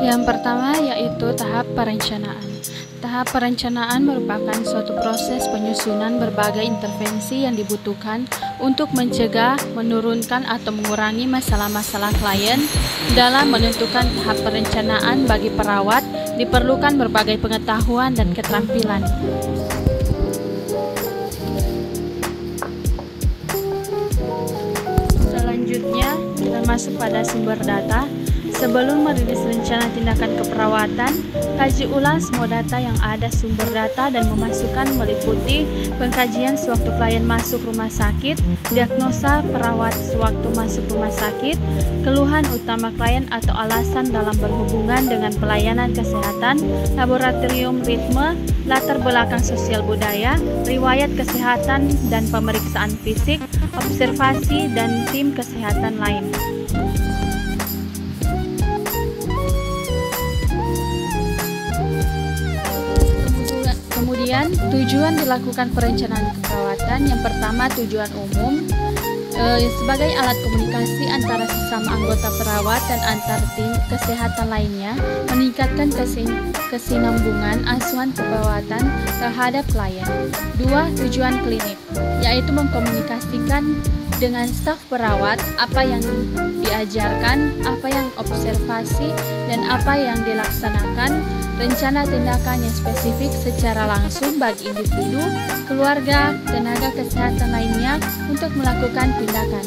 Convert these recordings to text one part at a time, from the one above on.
Yang pertama yaitu tahap perencanaan. Tahap perencanaan merupakan suatu proses penyusunan berbagai intervensi yang dibutuhkan untuk mencegah, menurunkan, atau mengurangi masalah-masalah klien. Dalam menentukan tahap perencanaan bagi perawat, diperlukan berbagai pengetahuan dan keterampilan. Selanjutnya, kita masuk pada sumber data. Sebelum merilis rencana tindakan keperawatan, kaji ulang semua data yang ada sumber data dan memasukkan meliputi pengkajian sewaktu klien masuk rumah sakit, diagnosa perawat sewaktu masuk rumah sakit, keluhan utama klien atau alasan dalam berhubungan dengan pelayanan kesehatan, laboratorium ritme, latar belakang sosial budaya, riwayat kesehatan dan pemeriksaan fisik, observasi dan tim kesehatan lain. Kemudian, tujuan dilakukan perencanaan keperawatan. Yang pertama, tujuan umum sebagai alat komunikasi antara sesama anggota perawat dan antar tim kesehatan lainnya, meningkatkan kesinambungan asuhan keperawatan terhadap klien. 2. Tujuan klinik, yaitu mengkomunikasikan dengan staf perawat apa yang diajarkan, apa yang observasi, dan apa yang dilaksanakan, rencana tindakan yang spesifik secara langsung bagi individu, keluarga, tenaga kesehatan lainnya untuk melakukan tindakan.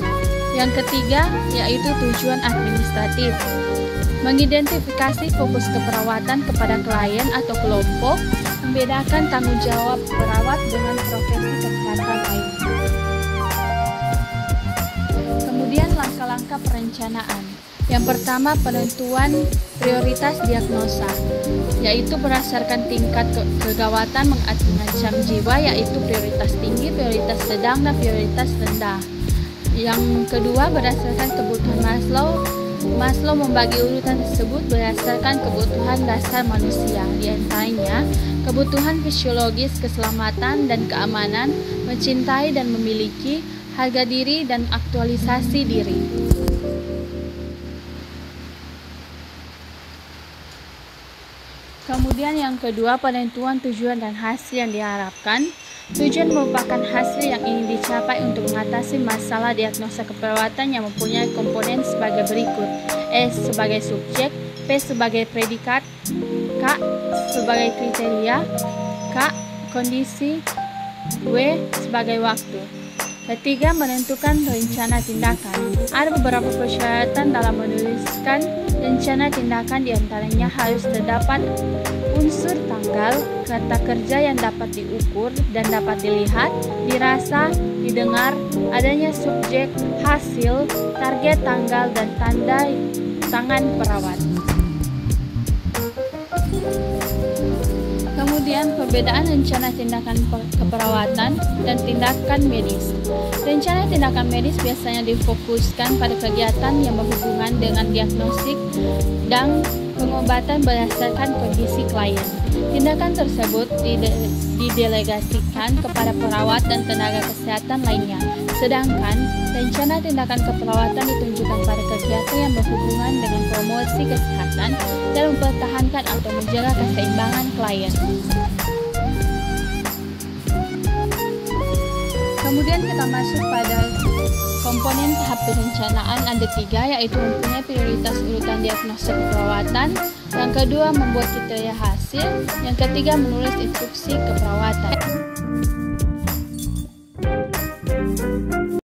Yang ketiga, yaitu tujuan administratif, mengidentifikasi fokus keperawatan kepada klien atau kelompok, membedakan tanggung jawab perawat dengan profesi kesehatan lainnya. Kemudian langkah-langkah perencanaan. Yang pertama, penentuan prioritas diagnosa, yaitu berdasarkan tingkat kegawatan mengancam jiwa, yaitu prioritas tinggi, prioritas sedang, dan prioritas rendah. Yang kedua, berdasarkan kebutuhan Maslow. Maslow membagi urutan tersebut berdasarkan kebutuhan dasar manusia, di antaranya kebutuhan fisiologis, keselamatan dan keamanan, mencintai dan memiliki, harga diri, dan aktualisasi diri. Kemudian yang kedua, penentuan tujuan dan hasil yang diharapkan. Tujuan merupakan hasil yang ingin dicapai untuk mengatasi masalah diagnosa keperawatan yang mempunyai komponen sebagai berikut: S sebagai subjek, P sebagai predikat, K sebagai kriteria, K kondisi, W sebagai waktu. Ketiga, menentukan rencana tindakan. Ada beberapa persyaratan dalam menuliskan rencana tindakan, diantaranya harus terdapat unsur tanggal, kata kerja yang dapat diukur dan dapat dilihat, dirasa, didengar, adanya subjek, hasil, target, tanggal, dan tanda tangan perawat. Kemudian, perbedaan rencana tindakan keperawatan dan tindakan medis. Rencana tindakan medis biasanya difokuskan pada kegiatan yang berhubungan dengan diagnostik dan pengobatan berdasarkan kondisi klien. Tindakan tersebut didelegasikan kepada perawat dan tenaga kesehatan lainnya. Sedangkan rencana tindakan keperawatan ditunjukkan pada kegiatan yang berhubungan dengan promosi kesehatan dan mempertahankan atau menjaga keseimbangan klien. Kemudian kita masuk pada komponen tahap perencanaan. Ada 3, yaitu mempunyai prioritas urutan diagnosa keperawatan. Yang kedua, membuat kriteria hasil. Yang ketiga, menulis instruksi keperawatan.